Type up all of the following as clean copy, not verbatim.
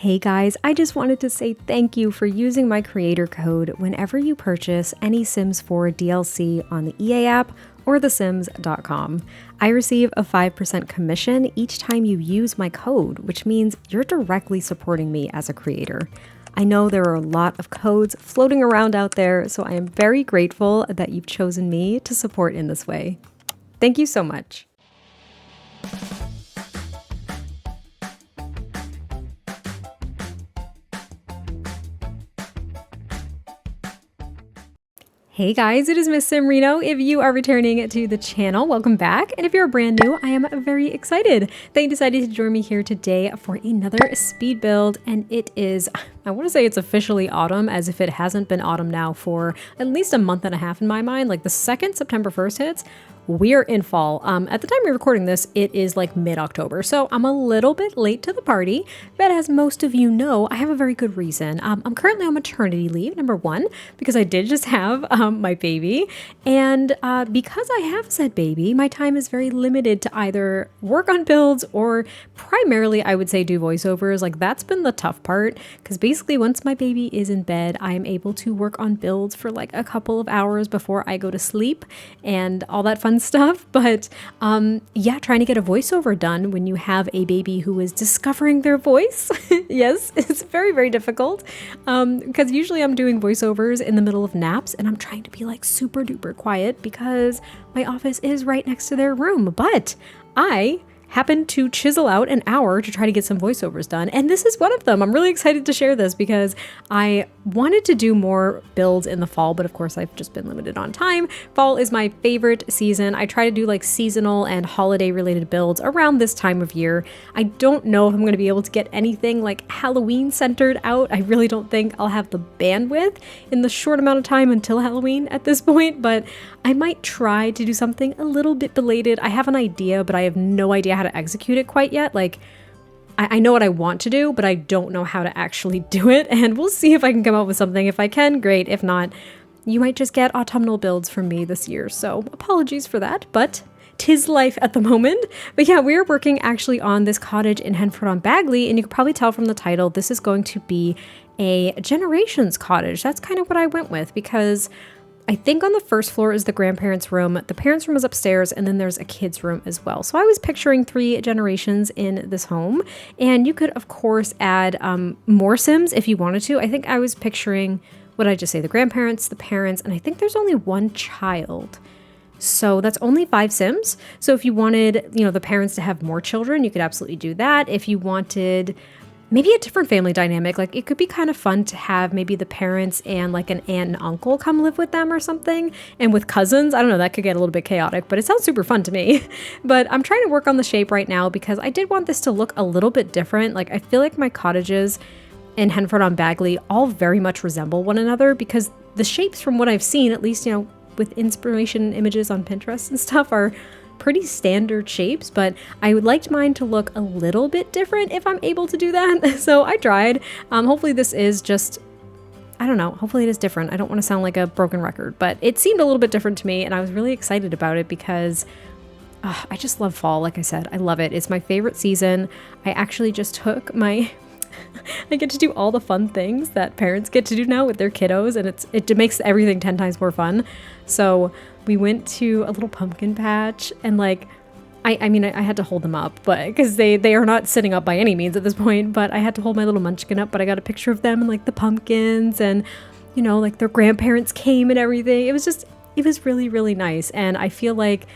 Hey guys, I just wanted to say thank you for using my creator code whenever you purchase any Sims 4 DLC on the EA app or thesims.com. I receive a 5% commission each time you use my code, which means you're directly supporting me as a creator. I know there are a lot of codes floating around out there, so I am very grateful that you've chosen me to support in this way. Thank you so much. Hey guys, it is MissSimReno. If you are returning to the channel, welcome back. And if you're brand new, I am very excited that you decided to join me here today for another speed build. And it is, I want to say it's officially autumn, as if it hasn't been autumn now for at least a month and a half in my mind. Like the second September 1st hits, we're in fall. At the time we're recording this, it is like mid-October, so I'm a little bit late to the party, but as most of you know, I have a very good reason. I'm currently on maternity leave, number one, because I did just have my baby, and because I have said baby, my time is very limited to either work on builds or primarily, I would say, do voiceovers. Like that's been the tough part, because basically once my baby is in bed, I'm able to work on builds for like a couple of hours before I go to sleep and all that fun stuff. But yeah, trying to get a voiceover done when you have a baby who is discovering their voice, yes, it's very, very difficult, because usually I'm doing voiceovers in the middle of naps and I'm trying to be like super duper quiet because my office is right next to their room, but I happened to chisel out an hour to try to get some voiceovers done, and this is one of them. I'm really excited to share this because I wanted to do more builds in the fall, but of course I've just been limited on time. Fall is my favorite season. I try to do like seasonal and holiday related builds around this time of year. I don't know if I'm going to be able to get anything like Halloween centered out. I really don't think I'll have the bandwidth in the short amount of time until Halloween at this point, but I might try to do something a little bit belated. I have an idea, but I have no idea how to execute it quite yet. Like I know what I want to do, but I don't know how to actually do it, and we'll see if I can come up with something. If I can, great. If not, you might just get autumnal builds from me this year, so apologies for that, but 'tis life at the moment. But yeah, we're working actually on this cottage in Henford-On-Bagley, and you can probably tell from the title, this is going to be a generations cottage. That's kind of what I went with, because I think on the first floor is the grandparents' room, the parents' room is upstairs, and then there's a kid's room as well. So I was picturing 3 generations in this home, and you could, of course, add more Sims if you wanted to. I think I was picturing, what did I just say, the grandparents, the parents, and I think there's only 1 child. So that's only 5 Sims. So if you wanted, you know, the parents to have more children, you could absolutely do that. If you wanted maybe a different family dynamic, like it could be kind of fun to have maybe the parents and like an aunt and uncle come live with them or something, and with cousins. I don't know, that could get a little bit chaotic, but it sounds super fun to me. But I'm trying to work on the shape right now because I did want this to look a little bit different. Like I feel like my cottages in Henford-On-Bagley all very much resemble one another, because the shapes from what I've seen, at least, you know, with inspiration images on Pinterest and stuff, are pretty standard shapes, but I would like mine to look a little bit different if I'm able to do that. So I tried. Hopefully this is just, I don't know, hopefully it is different. I don't want to sound like a broken record, but it seemed a little bit different to me, and I was really excited about it because I just love fall. Like I said, I love it. It's my favorite season. I actually just took my I get to do all the fun things that parents get to do now with their kiddos, and it makes everything 10 times more fun. So we went to a little pumpkin patch, and like, I mean, I had to hold them up, but because they are not sitting up by any means at this point, but I had to hold my little munchkin up, but I got a picture of them and like the pumpkins, and you know, like their grandparents came and everything. It was really, really nice. And I feel like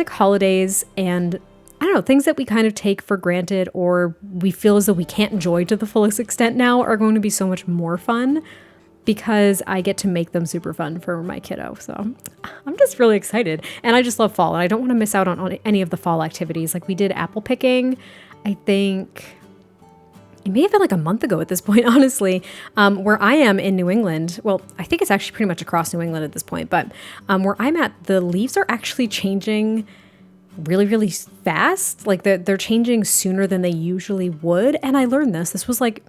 holidays and I don't know, things that we kind of take for granted or we feel as though we can't enjoy to the fullest extent now are going to be so much more fun because I get to make them super fun for my kiddo. So I'm just really excited, and I just love fall, and I don't want to miss out on any of the fall activities. Like we did apple picking, I think it may have been like a month ago at this point, honestly, where I am in New England. Well, I think it's actually pretty much across New England at this point, but where I'm at, the leaves are actually changing really, really fast. Like they're changing sooner than they usually would. And I learned this was like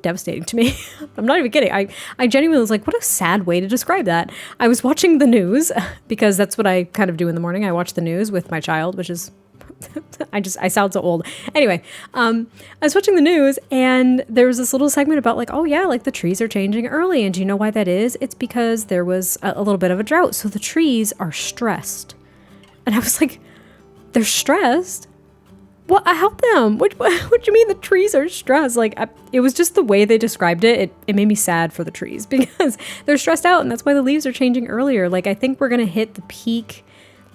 devastating to me. I'm not even kidding. I genuinely was like, what a sad way to describe that. I was watching the news because that's what I kind of do in the morning. I watch the news with my child, which is I sound so old. Anyway, I was watching the news and there was this little segment about like, oh yeah, like the trees are changing early. And do you know why that is? It's because there was a little bit of a drought. So the trees are stressed. And I was like, they're stressed? Well, I help them. What do you mean the trees are stressed? Like, it was just the way they described it. It made me sad for the trees because they're stressed out and that's why the leaves are changing earlier. Like, I think we're going to hit the peak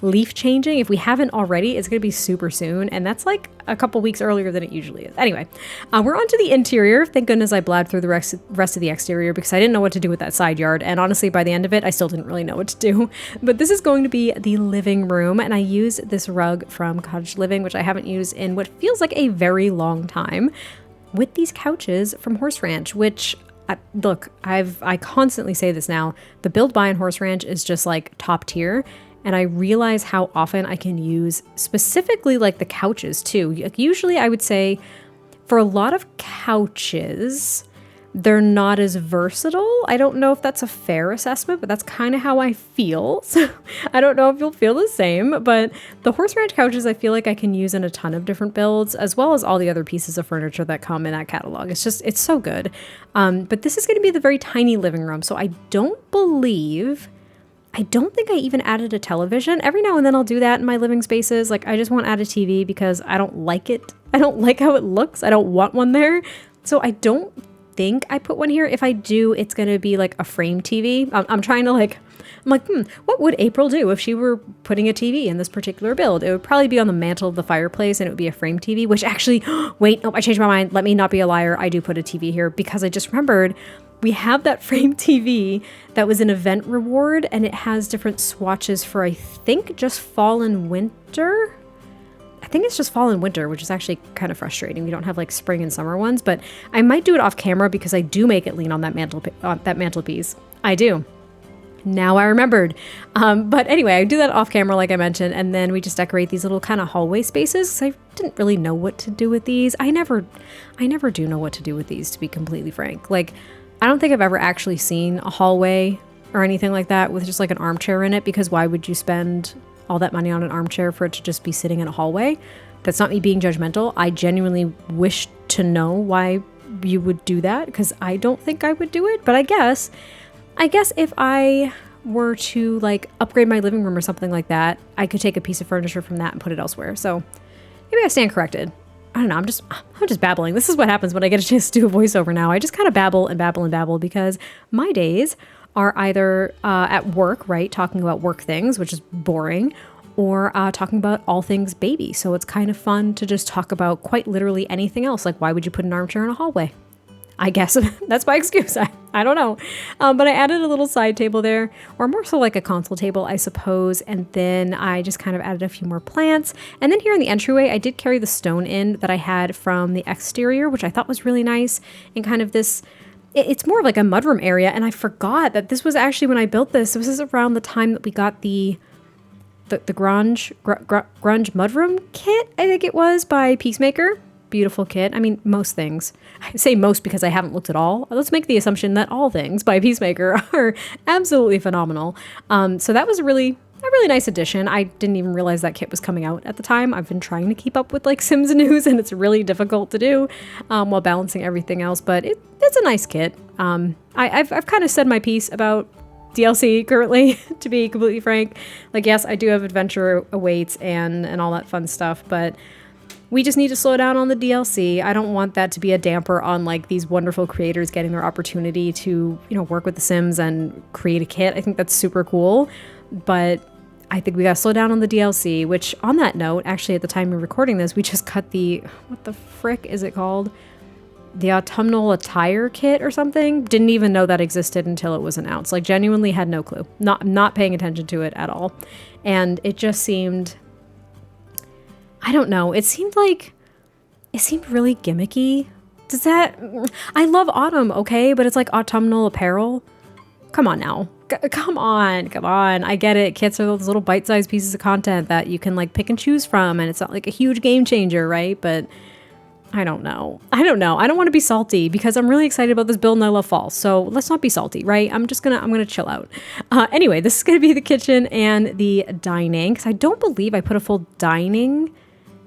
leaf changing. If we haven't already, it's going to be super soon. And that's like a couple weeks earlier than it usually is. Anyway, we're on to the interior. Thank goodness I blabbed through the rest of the exterior because I didn't know what to do with that side yard. And honestly, by the end of it, I still didn't really know what to do. But this is going to be the living room. And I use this rug from Cottage Living, which I haven't used in what feels like a very long time, with these couches from Horse Ranch, which look, I constantly say this now. The Build Buy in Horse Ranch is just like top tier. And I realize how often I can use specifically like the couches too. Like usually I would say for a lot of couches, they're not as versatile. I don't know if that's a fair assessment, but that's kind of how I feel. So I don't know if you'll feel the same, but the Horse Ranch couches, I feel like I can use in a ton of different builds, as well as all the other pieces of furniture that come in that catalog. It's so good. But this is going to be the very tiny living room. So I don't think I even added a television. Every now and then I'll do that in my living spaces. Like I just won't add a TV because I don't like it. I don't like how it looks. I don't want one there. So I don't think I put one here. If I do, it's going to be like a frame TV. I'm trying to like, what would April do if she were putting a TV in this particular build? It would probably be on the mantle of the fireplace and it would be a frame TV, which actually, wait, nope, I changed my mind. Let me not be a liar. I do put a TV here because I just remembered we have that frame TV that was an event reward and it has different swatches for, I think, just fall and winter. I think it's just fall and winter, which is actually kind of frustrating. We don't have like spring and summer ones, but I might do it off camera because I do make it lean on that mantelpiece. I do. Now I remembered. But anyway, I do that off camera, like I mentioned, and then we just decorate these little kind of hallway spaces. I didn't really know what to do with these. I never do know what to do with these, to be completely frank. Like, I don't think I've ever actually seen a hallway or anything like that with just like an armchair in it, because why would you spend all that money on an armchair for it to just be sitting in a hallway? That's not me being judgmental. I genuinely wish to know why you would do that, because I don't think I would do it. But I guess if I were to like upgrade my living room or something like that, I could take a piece of furniture from that and put it elsewhere. So maybe I stand corrected. I don't know. I'm just babbling. This is what happens when I get a chance to do a voiceover now. I just kind of babble and babble and babble because my days are either at work, right? Talking about work things, which is boring, or talking about all things baby. So it's kind of fun to just talk about quite literally anything else. Like, why would you put an armchair in a hallway? I guess that's my excuse. I don't know. But I added a little side table there, or more so like a console table, I suppose. And then I just kind of added a few more plants. And then here in the entryway, I did carry the stone in that I had from the exterior, which I thought was really nice. And kind of this, it's more of like a mudroom area. And I forgot that this was actually when I built this. This is around the time that we got the grunge mudroom kit, I think it was, by Peacemaker. Beautiful kit. I mean, most things. I say most because I haven't looked at all. Let's make the assumption that all things by Peacemaker are absolutely phenomenal. So that was a really nice addition. I didn't even realize that kit was coming out at the time. I've been trying to keep up with like Sims news, and it's really difficult to do while balancing everything else. But it's a nice kit. I've kind of said my piece about DLC currently, to be completely frank. Like, yes, I do have Adventure Awaits and all that fun stuff, but we just need to slow down on the DLC. I don't want that to be a damper on like these wonderful creators getting their opportunity to, work with The Sims and create a kit. I think that's super cool, but I think we gotta slow down on the DLC, which on that note, actually at the time of recording this, we just cut what the frick is it called? The Autumnal Attire kit or something. Didn't even know that existed until it was announced. Like, genuinely had no clue. Not paying attention to it at all. And it just seemed, I don't know. It seemed really gimmicky. I love autumn, okay? But it's like autumnal apparel. Come on now. Come on. I get it. Kits are those little bite-sized pieces of content that you can like pick and choose from. And it's not like a huge game changer, right? But I don't know. I don't want to be salty because I'm really excited about this build and I love fall. So let's not be salty, right? I'm gonna chill out. Anyway, this is gonna be the kitchen and the dining, because I don't believe I put a full dining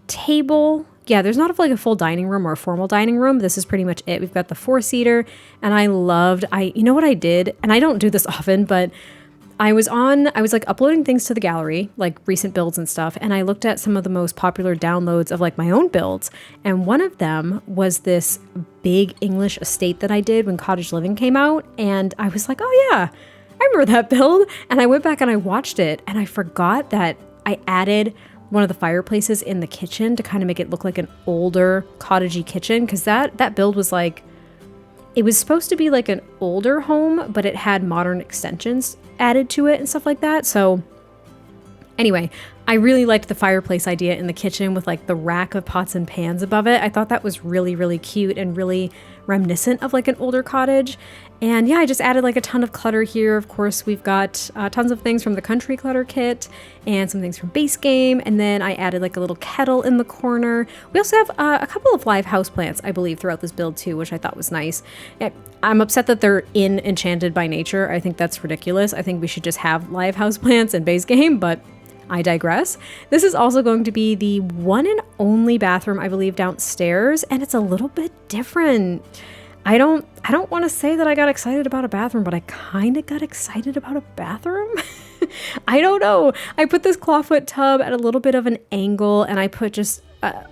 table. Yeah, there's not like a full dining room or a formal dining room. This is pretty much it. We've got the 4-seater, and you know what I did? And I don't do this often, but I was like uploading things to the gallery, like recent builds and stuff. And I looked at some of the most popular downloads of like my own builds. And one of them was this big English estate that I did when Cottage Living came out. And I was like, oh yeah, I remember that build. And I went back and I watched it, and I forgot that I added one of the fireplaces in the kitchen to kind of make it look like an older cottagey kitchen. Cause that build was like, it was supposed to be like an older home, but it had modern extensions added to it and stuff like that. So anyway, I really liked the fireplace idea in the kitchen with like the rack of pots and pans above it. I thought that was really, really cute and really reminiscent of like an older cottage. And yeah, I just added like a ton of clutter here. Of course, we've got tons of things from the country clutter kit and some things from base game. And then I added like a little kettle in the corner. We also have a couple of live houseplants, I believe, throughout this build too, which I thought was nice. I'm upset that they're in Enchanted by Nature. I think that's ridiculous. I think we should just have live houseplants in base game, but I digress. This is also going to be the one and only bathroom, I believe, downstairs, and it's a little bit different. I don't want to say that I got excited about a bathroom, but I kind of got excited about a bathroom. I don't know. I put this clawfoot tub at a little bit of an angle, and I put just,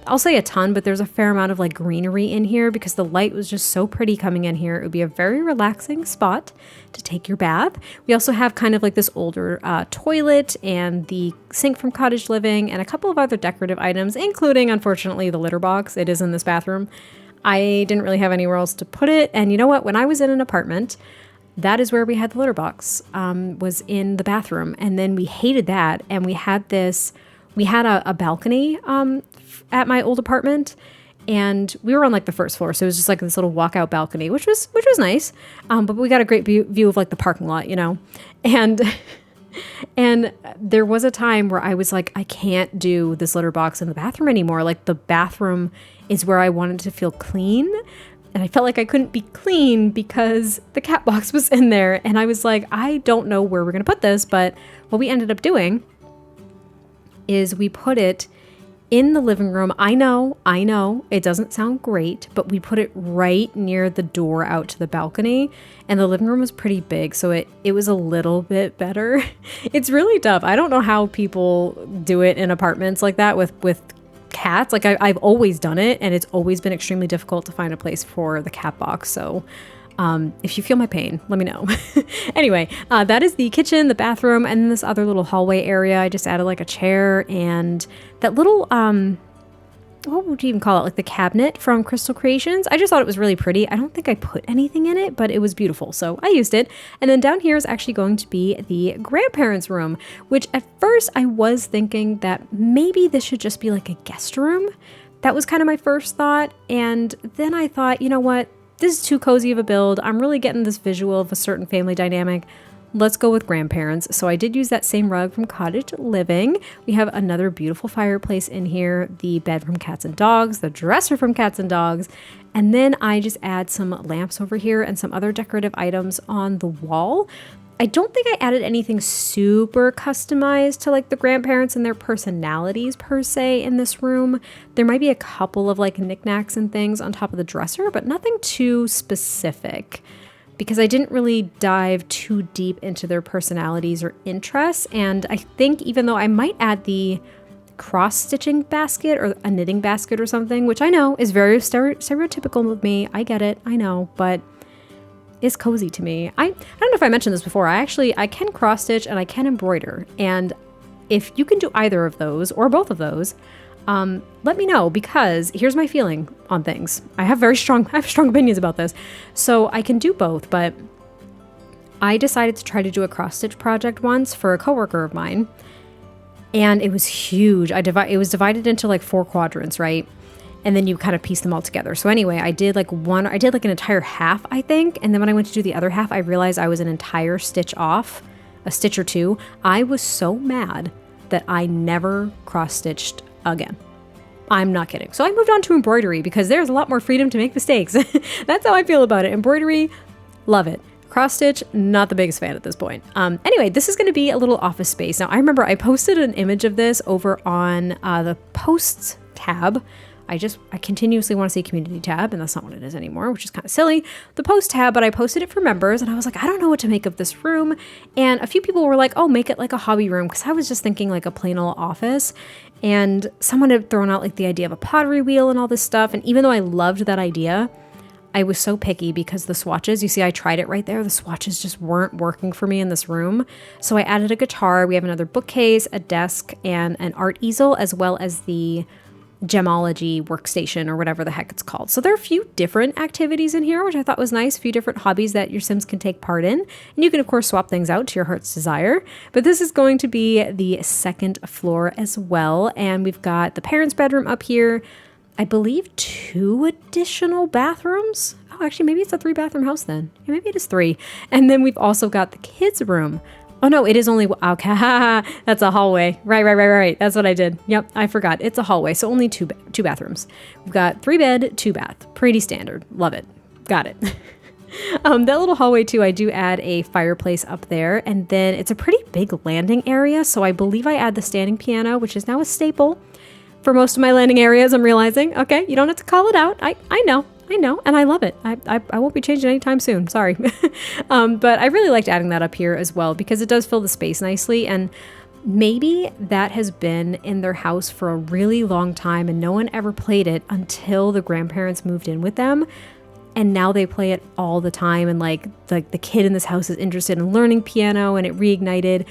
I'll say a ton, but there's a fair amount of like greenery in here because the light was just so pretty coming in here. It would be a very relaxing spot to take your bath. We also have kind of like this older toilet and the sink from Cottage Living and a couple of other decorative items, including, unfortunately, the litter box. It is in this bathroom. I didn't really have anywhere else to put it. And you know what? When I was in an apartment, that is where we had the litter box, was in the bathroom. And then we hated that. And we had a balcony at my old apartment. And we were on like the first floor. So it was just like this little walkout balcony, which was nice. But we got a great view of like the parking lot, you know. And there was a time where I was like, I can't do this litter box in the bathroom anymore. Like the bathroom is where I wanted to feel clean. And I felt like I couldn't be clean because the cat box was in there. And I was like, I don't know where we're going to put this. But what we ended up doing is we put it in the living room. I know, it doesn't sound great, but we put it right near the door out to the balcony, and the living room was pretty big, so it was a little bit better. It's really tough. I don't know how people do it in apartments like that with cats. Like I've always done it, and it's always been extremely difficult to find a place for the cat box, so if you feel my pain, let me know. Anyway, that is the kitchen, the bathroom, and this other little hallway area. I just added like a chair and that little, what would you even call it? Like the cabinet from Crystal Creations. I just thought it was really pretty. I don't think I put anything in it, but it was beautiful, so I used it. And then down here is actually going to be the grandparents' room, which at first I was thinking that maybe this should just be like a guest room. That was kind of my first thought. And then I thought, you know what? This is too cozy of a build. I'm really getting this visual of a certain family dynamic. Let's go with grandparents. So I did use that same rug from Cottage Living. We have another beautiful fireplace in here, the bed from Cats and Dogs, the dresser from Cats and Dogs, and then I just add some lamps over here and some other decorative items on the wall. I don't think I added anything super customized to like the grandparents and their personalities per se in this room. There might be a couple of like knickknacks and things on top of the dresser, but nothing too specific because I didn't really dive too deep into their personalities or interests. And I think even though I might add the cross-stitching basket or a knitting basket or something, which I know is very stereotypical of me. I get it, I know, but is cozy to me. I don't know if I mentioned this before. I can cross stitch and I can embroider. And if you can do either of those or both of those, let me know, because here's my feeling on things. I have strong opinions about this. So I can do both, but I decided to try to do a cross stitch project once for a coworker of mine, and it was huge. It was divided into like 4 quadrants, right? And then you kind of piece them all together. So anyway, I did like an entire half, I think. And then when I went to do the other half, I realized I was an entire stitch off, a stitch or two. I was so mad that I never cross-stitched again. I'm not kidding. So I moved on to embroidery because there's a lot more freedom to make mistakes. That's how I feel about it. Embroidery, love it. Cross stitch, not the biggest fan at this point. Anyway, this is going to be a little office space. Now, I remember I posted an image of this over on the posts tab. I continuously want to say community tab, and that's not what it is anymore, which is kind of silly. The post tab, but I posted it for members, and I was like, I don't know what to make of this room. And a few people were like, oh, make it like a hobby room, because I was just thinking like a plain old office. And someone had thrown out like the idea of a pottery wheel and all this stuff. And even though I loved that idea, I was so picky because the swatches, you see, I tried it right there. The swatches just weren't working for me in this room. So I added a guitar. We have another bookcase, a desk, and an art easel, as well as the gemology workstation or whatever the heck it's called. So there are a few different activities in here, which I thought was nice. A few different hobbies that your Sims can take part in. And you can, of course, swap things out to your heart's desire. But this is going to be the second floor as well. And we've got the parents' bedroom up here. I believe 2 additional bathrooms. Oh, actually, maybe it's a 3-bathroom house then. Yeah, maybe it is 3. And then we've also got the kids' room. Oh no, it is only, okay, that's a hallway. Right. That's what I did. Yep, I forgot. It's a hallway, so only two bathrooms. We've got 3 bed, 2 bath. Pretty standard. Love it. Got it. That little hallway too, I do add a fireplace up there, and then it's a pretty big landing area, so I believe I add the standing piano, which is now a staple for most of my landing areas, I'm realizing. Okay, you don't have to call it out. I know, and I love it. I won't be changing anytime soon, sorry. But I really liked adding that up here as well because it does fill the space nicely, and maybe that has been in their house for a really long time and no one ever played it until the grandparents moved in with them. And now they play it all the time, and like the kid in this house is interested in learning piano, and it reignited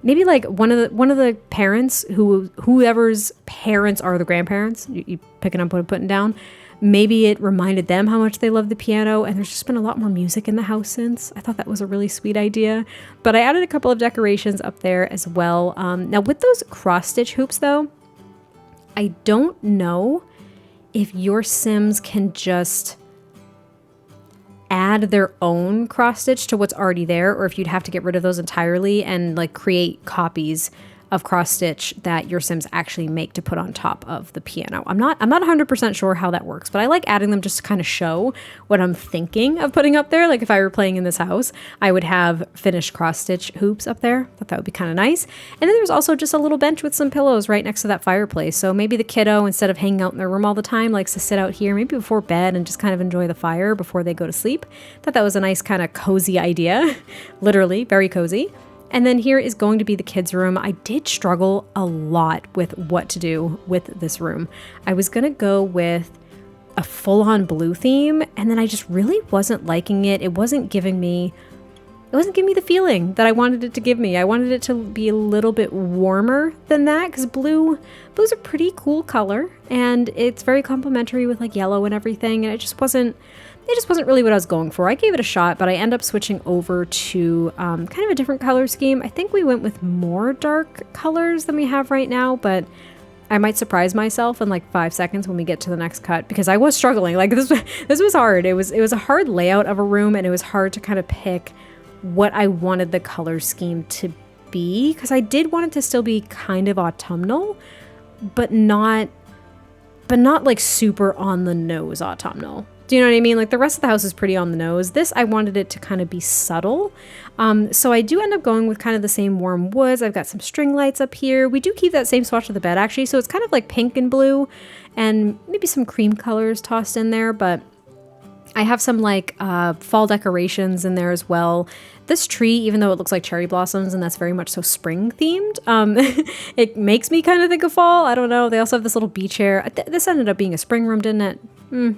maybe like one of the parents, whoever's parents are the grandparents, you picking up what I'm putting down, maybe it reminded them how much they love the piano, and there's just been a lot more music in the house since. I thought that was a really sweet idea. But I added a couple of decorations up there as well. Now with those cross-stitch hoops though, I don't know if your Sims can just add their own cross stitch to what's already there, or if you'd have to get rid of those entirely and like create copies of cross stitch that your Sims actually make to put on top of the piano. I'm not 100% sure how that works, but I like adding them just to kind of show what I'm thinking of putting up there. Like if I were playing in this house, I would have finished cross stitch hoops up there. Thought that would be kind of nice. And then there's also just a little bench with some pillows right next to that fireplace. So maybe the kiddo, instead of hanging out in their room all the time, likes to sit out here maybe before bed and just kind of enjoy the fire before they go to sleep. Thought that was a nice kind of cozy idea. Literally very cozy. And then here is going to be the kids' room. I did struggle a lot with what to do with this room. I was going to go with a full-on blue theme, and then I just really wasn't liking it. It wasn't giving me the feeling that I wanted it to give me. I wanted it to be a little bit warmer than that, because blue's a pretty cool color, and it's very complementary with like yellow and everything, and it just wasn't really what I was going for. I gave it a shot, but I ended up switching over to kind of a different color scheme. I think we went with more dark colors than we have right now, but I might surprise myself in like 5 seconds when we get to the next cut, because I was struggling. Like this was hard. It was a hard layout of a room, and it was hard to kind of pick what I wanted the color scheme to be, because I did want it to still be kind of autumnal, but not like super on the nose autumnal. Do you know what I mean? Like the rest of the house is pretty on the nose. This, I wanted it to kind of be subtle. So I do end up going with kind of the same warm woods. I've got some string lights up here. We do keep that same swatch of the bed actually. So it's kind of like pink and blue and maybe some cream colors tossed in there, but I have some like fall decorations in there as well. This tree, even though it looks like cherry blossoms and that's very much so spring themed, it makes me kind of think of fall. I don't know. They also have this little beach chair. This ended up being a spring room, didn't it?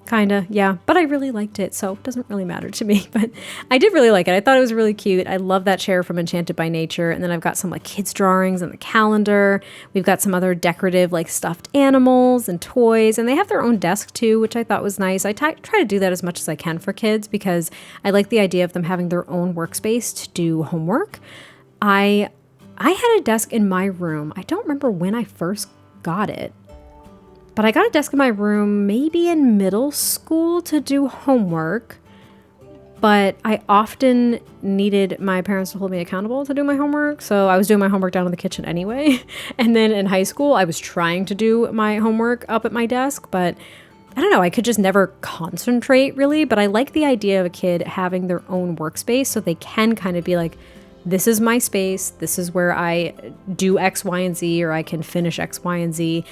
Kinda, yeah, but I really liked it, so it doesn't really matter to me, but I did really like it. I thought it was really cute. I love that chair from Enchanted by Nature, and then I've got some like kids drawings and the calendar. We've got some other decorative like stuffed animals and toys, and they have their own desk too, which I thought was nice. I try to do that as much as I can for kids because I like the idea of them having their own workspace to do homework. I had a desk in my room. I don't remember when I first got it, but I got a desk in my room maybe in middle school to do homework, but I often needed my parents to hold me accountable to do my homework, so I was doing my homework down in the kitchen anyway. And then in high school, I was trying to do my homework up at my desk, but I don't know, I could just never concentrate really, but I like the idea of a kid having their own workspace so they can kind of be like, this is my space, this is where I do X, Y, and Z, or I can finish X, Y, and Z.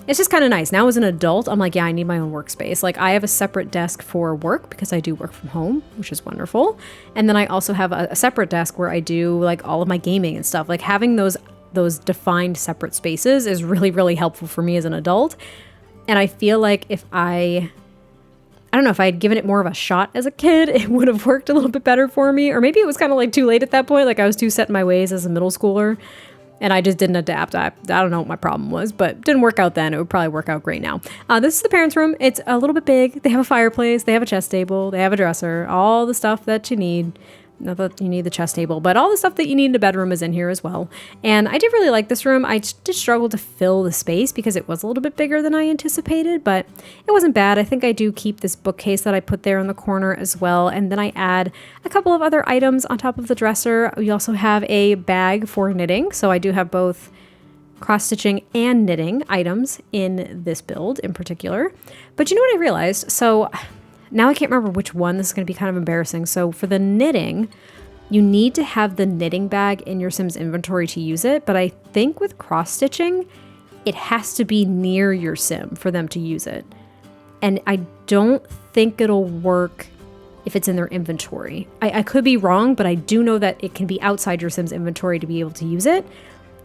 it's just kind of nice. Now as an adult, I'm like, yeah, I need my own workspace. Like I have a separate desk for work because I do work from home, which is wonderful. And then I also have a separate desk where I do like all of my gaming and stuff. Like having those defined separate spaces is really, really helpful for me as an adult. And I feel like if I don't know, if I had given it more of a shot as a kid, it would have worked a little bit better for me. Or maybe it was kind of like too late at that point. Like I was too set in my ways as a middle schooler. And I just didn't adapt. I don't know what my problem was, but it didn't work out then. It would probably work out great now. This is the parents' room. It's a little bit big. They have a fireplace. They have a chest table. They have a dresser. All the stuff that you need. Not that you need the chest table, but all the stuff that you need in a bedroom is in here as well. And I did really like this room. I just struggled to fill the space because it was a little bit bigger than I anticipated, but it wasn't bad. I think I do keep this bookcase that I put there in the corner as well. And then I add a couple of other items on top of the dresser. We also have a bag for knitting. So I do have both cross-stitching and knitting items in this build in particular. But you know what I realized? So now I can't remember which one. This is going to be kind of embarrassing. So for the knitting, you need to have the knitting bag in your Sims inventory to use it. But I think with cross-stitching, it has to be near your Sim for them to use it. And I don't think it'll work if it's in their inventory. I could be wrong, but I do know that it can be outside your Sim's inventory to be able to use it.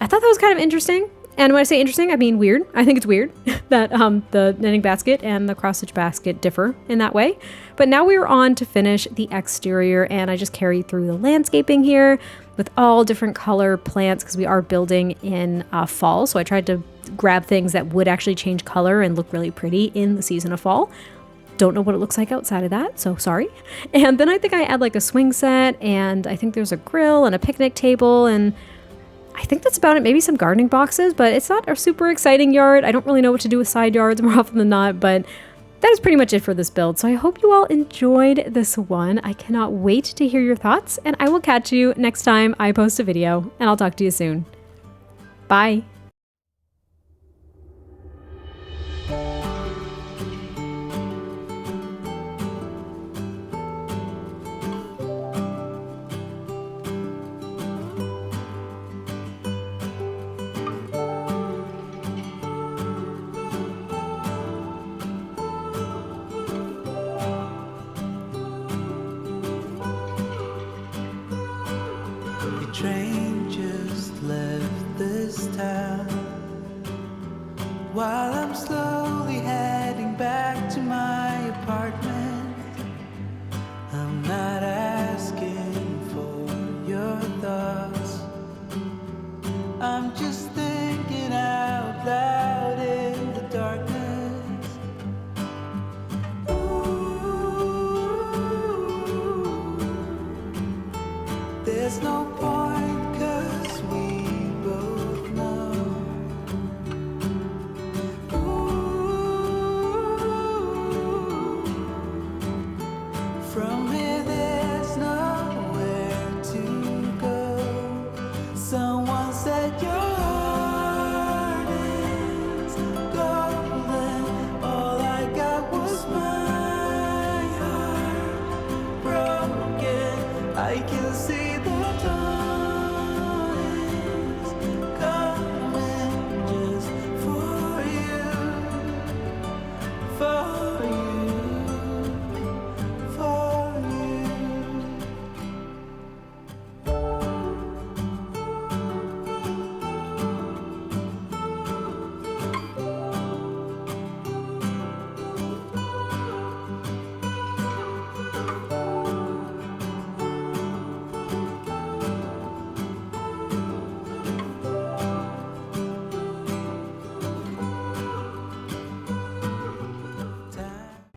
I thought that was kind of interesting. And when I say interesting, I mean weird. I think it's weird that the knitting basket and the cross-stitch basket differ in that way. But now we're on to finish the exterior, and I just carried through the landscaping here with all different color plants because we are building in fall. So I tried to grab things that would actually change color and look really pretty in the season of fall. Don't know what it looks like outside of that, so sorry. And then I think I add like a swing set, and I think there's a grill and a picnic table, and I think that's about it. Maybe some gardening boxes, but it's not a super exciting yard. I don't really know what to do with side yards more often than not, but that is pretty much it for this build. So I hope you all enjoyed this one. I cannot wait to hear your thoughts, and I will catch you next time I post a video, and I'll talk to you soon. Bye. Train just left this town while I'm slowly heading back to my apartment. I'm not asking for your thoughts, I'm just thinking out loud in the darkness. Ooh, there's no point. From here there's nowhere to go. Someone said your heart is golden. All I got was my heart broken. I can see